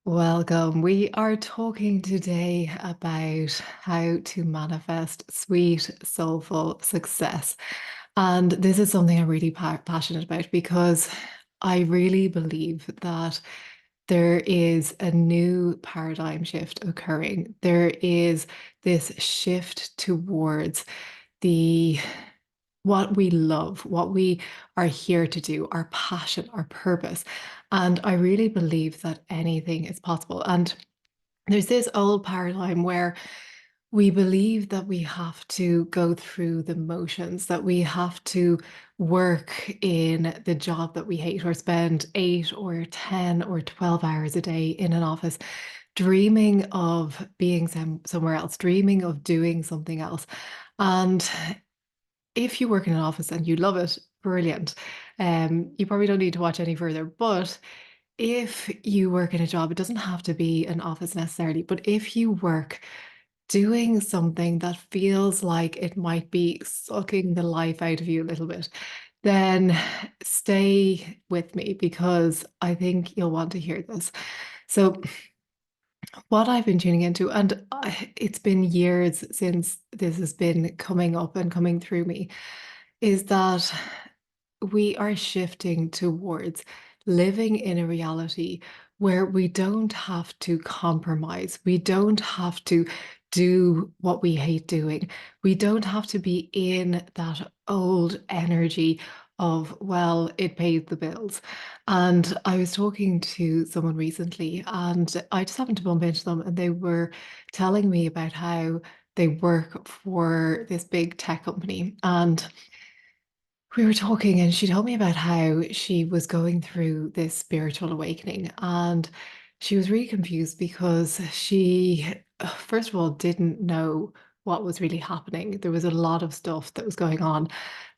Welcome. We are talking today about how to manifest sweet, soulful success. And this is something I'm really passionate about because I really believe that there is a new paradigm shift occurring. There is this shift towards the what we love, what we are here to do, our passion, our purpose. And I really believe that anything is possible. And there's this old paradigm where we believe that we have to go through the motions, that we have to work in the job that we hate or spend 8 or 10 or 12 hours a day in an office, dreaming of being somewhere else, dreaming of doing something else. And if you work in an office and you love it, brilliant. You probably don't need to watch any further. But if you work in a job, it doesn't have to be an office necessarily, but if you work doing something that feels like it might be sucking the life out of you a little bit, then stay with me because I think you'll want to hear this. So, what I've been tuning into, and it's been years since this has been coming up and coming through me, is that we are shifting towards living in a reality where we don't have to compromise. We don't have to do what we hate doing. We don't have to be in that old energy of, well, it pays the bills. And I was talking to someone recently and I just happened to bump into them and they were telling me about how they work for this big tech company. And we were talking, and she told me about how she was going through this spiritual awakening. And she was really confused because she, first of all, didn't know what was really happening. There was a lot of stuff that was going on.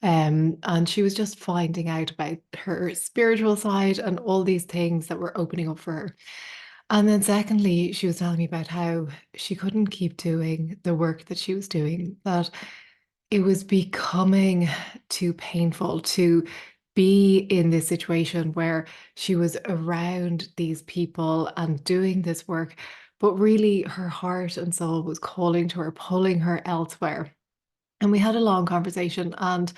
And she was just finding out about her spiritual side and all these things that were opening up for her. And then, secondly, she was telling me about how she couldn't keep doing the work that she was doing, that it was becoming too painful to be in this situation where she was around these people and doing this work, but really her heart and soul was calling to her, pulling her elsewhere. And we had a long conversation, and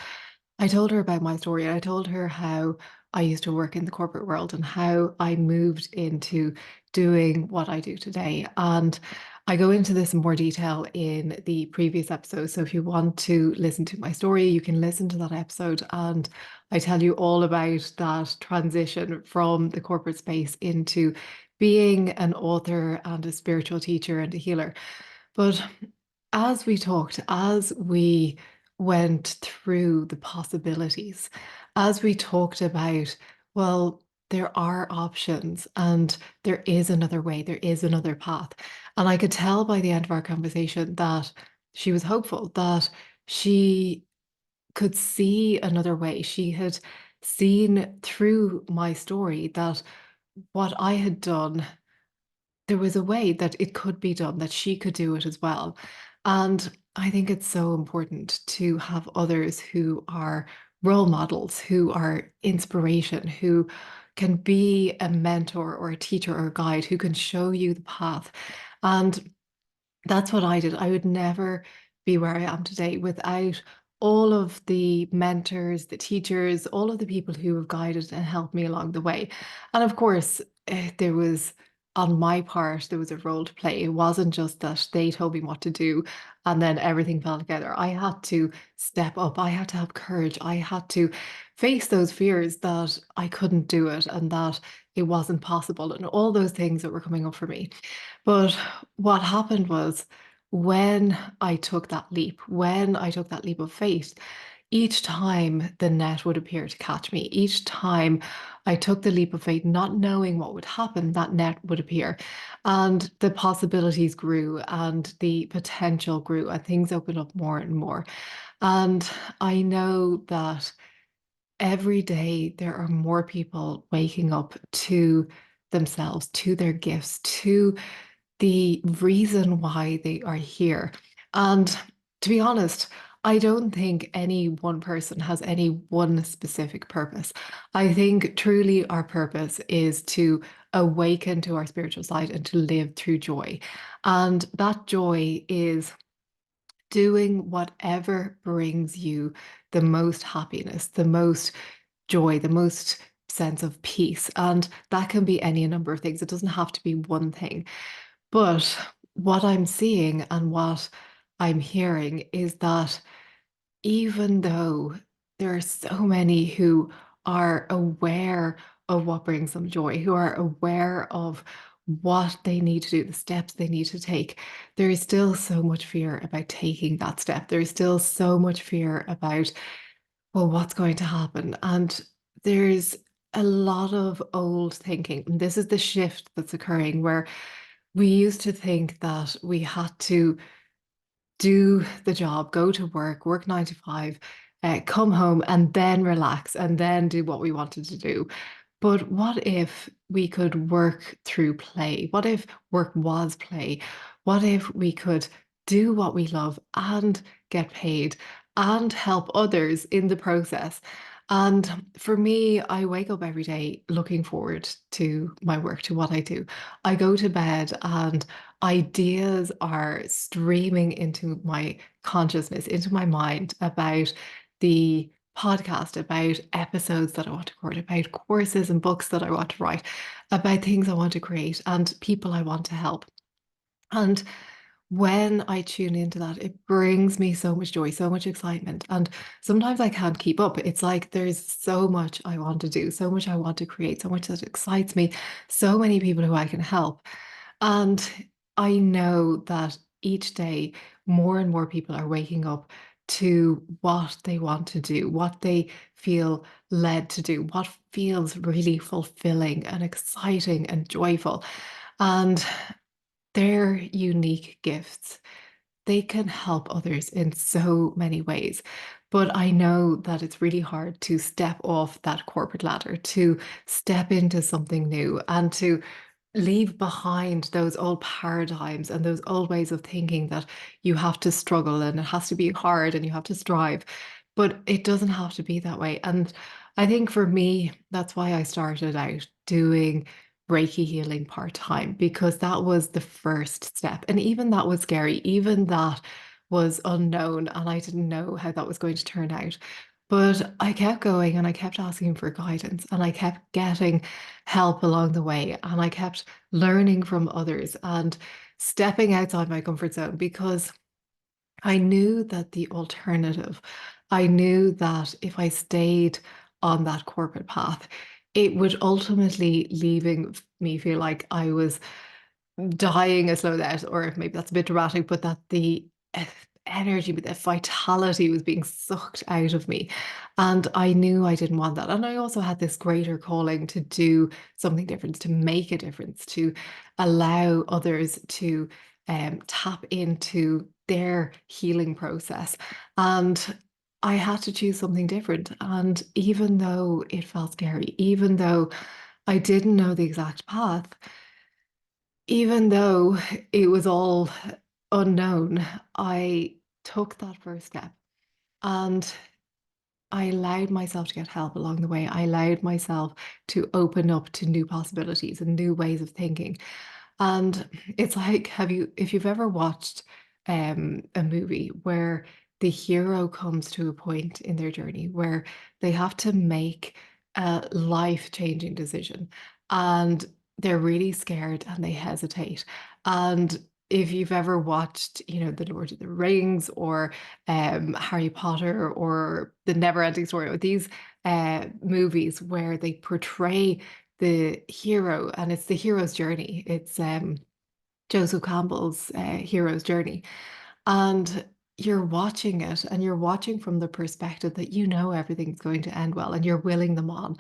I told her about my story. I told her how I used to work in the corporate world and how I moved into doing what I do today. And I go into this in more detail in the previous episode. So if you want to listen to my story, you can listen to that episode. And I tell you all about that transition from the corporate space into being an author and a spiritual teacher and a healer. But as we talked, as we went through the possibilities, as we talked about, well, there are options and there is another way, there is another path. And I could tell by the end of our conversation that she was hopeful, that she could see another way. She had seen through my story that what I had done, there was a way that it could be done, that she could do it as well. And I think it's so important to have others who are role models, who are inspiration, who can be a mentor or a teacher or a guide, who can show you the path. And that's what I did. I would never be where I am today without all of the mentors, the teachers, all of the people who have guided and helped me along the way. And of course, there was, on my part, there was a role to play. It wasn't just that they told me what to do and then everything fell together. I had to step up. I had to have courage. I had to face those fears that I couldn't do it and that it wasn't possible and all those things that were coming up for me. But what happened was when I took that leap, when I took that leap of faith, each time the net would appear to catch me, each time I took the leap of faith, not knowing what would happen, that net would appear. And the possibilities grew and the potential grew and things opened up more and more. And I know that every day there are more people waking up to themselves, to their gifts, to the reason why they are here. And to be honest, I don't think any one person has any one specific purpose. I think truly our purpose is to awaken to our spiritual side and to live through joy. And that joy is doing whatever brings you the most happiness, the most joy, the most sense of peace. And that can be any number of things. It doesn't have to be one thing. But what I'm seeing and what I'm hearing is that even though there are so many who are aware of what brings them joy, who are aware of what they need to do, the steps they need to take, there is still so much fear about taking that step. There is still so much fear about, well, what's going to happen? And there's a lot of old thinking. And this is the shift that's occurring where we used to think that we had to do the job, go to work, work 9 to 5, come home and then relax and then do what we wanted to do. But what if we could work through play? What if work was play? What if we could do what we love and get paid and help others in the process? And for me, I wake up every day looking forward to my work, to what I do. I go to bed and ideas are streaming into my consciousness, into my mind about the podcast, about episodes that I want to record, about courses and books that I want to write, about things I want to create and people I want to help. And when I tune into that, it brings me so much joy, so much excitement. And sometimes I can't keep up. It's like there's so much I want to do, so much I want to create, so much that excites me, so many people who I can help. And I know that each day, more and more people are waking up to what they want to do, what they feel led to do, what feels really fulfilling and exciting and joyful. And their unique gifts, they can help others in so many ways. But I know that it's really hard to step off that corporate ladder, to step into something new and to leave behind those old paradigms and those old ways of thinking that you have to struggle and it has to be hard and you have to strive. But it doesn't have to be that way. And I think for me, that's why I started out doing Reiki healing part time, because that was the first step. And even that was scary, even that was unknown, and I didn't know how that was going to turn out. But I kept going and I kept asking for guidance and I kept getting help along the way. And I kept learning from others and stepping outside my comfort zone because I knew that the alternative, I knew that if I stayed on that corporate path, it would ultimately leaving me feel like I was dying a slow death, or maybe that's a bit dramatic, but that the energy, the vitality was being sucked out of me. And I knew I didn't want that. And I also had this greater calling to do something different, to make a difference, to allow others to tap into their healing process. And I had to choose something different. And even though it felt scary, even though I didn't know the exact path, even though it was all unknown, I took that first step and I allowed myself to get help along the way. I allowed myself to open up to new possibilities and new ways of thinking. And it's like, if you've ever watched a movie where the hero comes to a point in their journey where they have to make a life-changing decision and they're really scared and they hesitate. And if you've ever watched, The Lord of the Rings or Harry Potter or The Never-Ending Story, or these movies where they portray the hero and it's the hero's journey. It's Joseph Campbell's hero's journey. And you're watching it and you're watching from the perspective that you know everything's going to end well and you're willing them on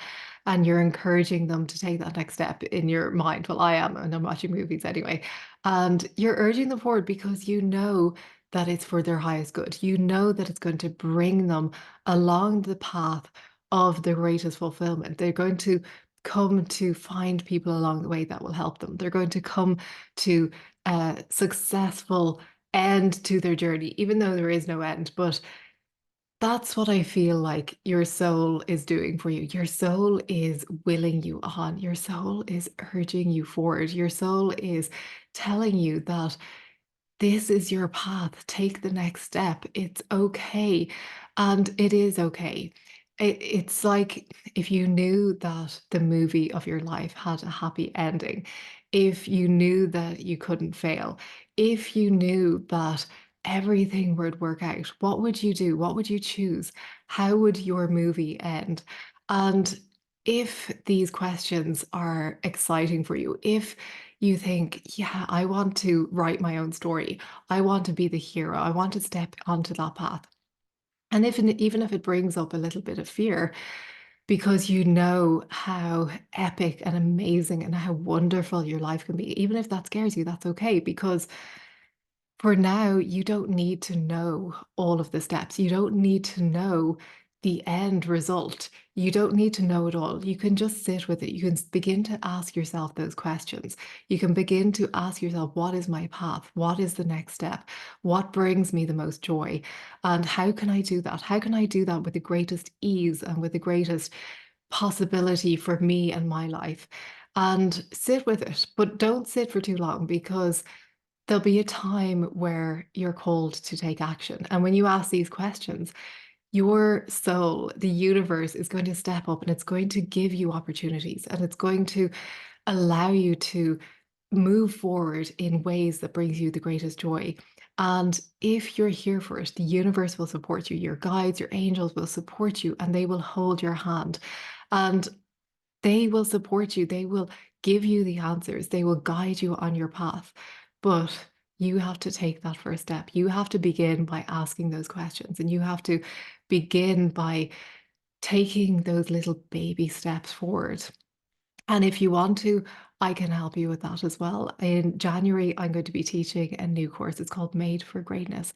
and you're encouraging them to take that next step in your mind. Well, I am, and I'm watching movies anyway. And you're urging them forward because you know that it's for their highest good. You know that it's going to bring them along the path of the greatest fulfillment. They're going to come to find people along the way that will help them. They're going to come to a successful end to their journey, even though there is no end. But That's what I feel like your soul is doing for you. Your soul is willing you on. Your soul is urging you forward. Your soul is telling you that this is your path. Take the next step. It's okay. And it is okay. It's like if you knew that the movie of your life had a happy ending, if you knew that you couldn't fail, if you knew that everything would work out, what would you do? What would you choose? How would your movie end? And if these questions are exciting for you, if you think, yeah, I want to write my own story. I want to be the hero. I want to step onto that path. And even if it brings up a little bit of fear, because you know how epic and amazing and how wonderful your life can be, even if that scares you, that's okay because for now, you don't need to know all of the steps. You don't need to know the end result. You don't need to know it all. You can just sit with it. You can begin to ask yourself those questions. You can begin to ask yourself, what is my path? What is the next step? What brings me the most joy? And how can I do that? How can I do that with the greatest ease and with the greatest possibility for me and my life? And sit with it, but don't sit for too long because there'll be a time where you're called to take action. And when you ask these questions, your soul, the universe, is going to step up and it's going to give you opportunities and it's going to allow you to move forward in ways that brings you the greatest joy. And if you're here for it, the universe will support you. Your guides, your angels will support you and they will hold your hand. And they will support you. They will give you the answers. They will guide you on your path. But you have to take that first step. You have to begin by asking those questions and you have to begin by taking those little baby steps forward. And if you want to, I can help you with that as well. In January, I'm going to be teaching a new course. It's called Made for Greatness.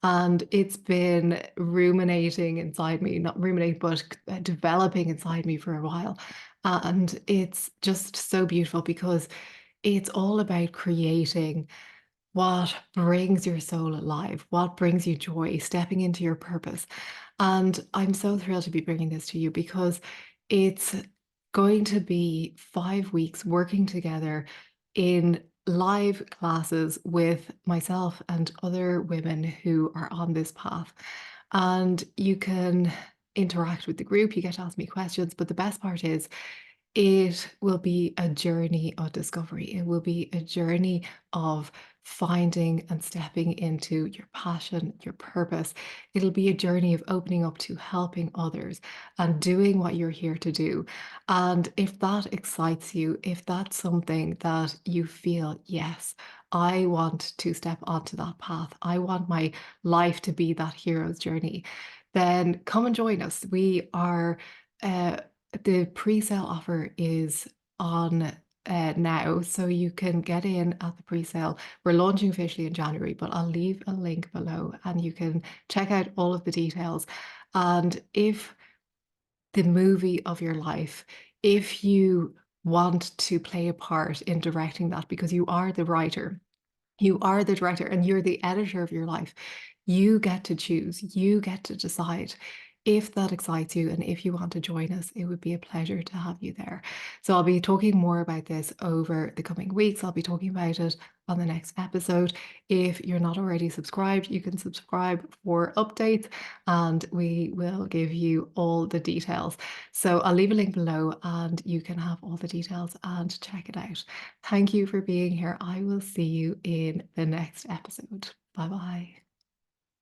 And it's been ruminating inside me, not ruminating, but developing inside me for a while. And it's just so beautiful because it's all about creating what brings your soul alive, what brings you joy, stepping into your purpose. And I'm so thrilled to be bringing this to you because it's going to be 5 weeks working together in live classes with myself and other women who are on this path. And you can interact with the group, you get to ask me questions, but the best part is it will be a journey of discovery. It will be a journey of finding and stepping into your passion, your purpose. It'll be a journey of opening up to helping others and doing what you're here to do. And if that excites you, if that's something that you feel, yes, I want to step onto that path, I want my life to be that hero's journey, then come and join us. We are. Uh, the pre-sale offer is on now, so you can get in at the pre-sale. We're launching officially in January, but I'll leave a link below and you can check out all of the details. And if the movie of your life, if you want to play a part in directing that, because you are the writer, you are the director and you're the editor of your life. You get to choose, you get to decide if that excites you. And if you want to join us, it would be a pleasure to have you there. So I'll be talking more about this over the coming weeks. I'll be talking about it on the next episode. If you're not already subscribed, you can subscribe for updates and we will give you all the details. So I'll leave a link below and you can have all the details and check it out. Thank you for being here. I will see you in the next episode. Bye bye.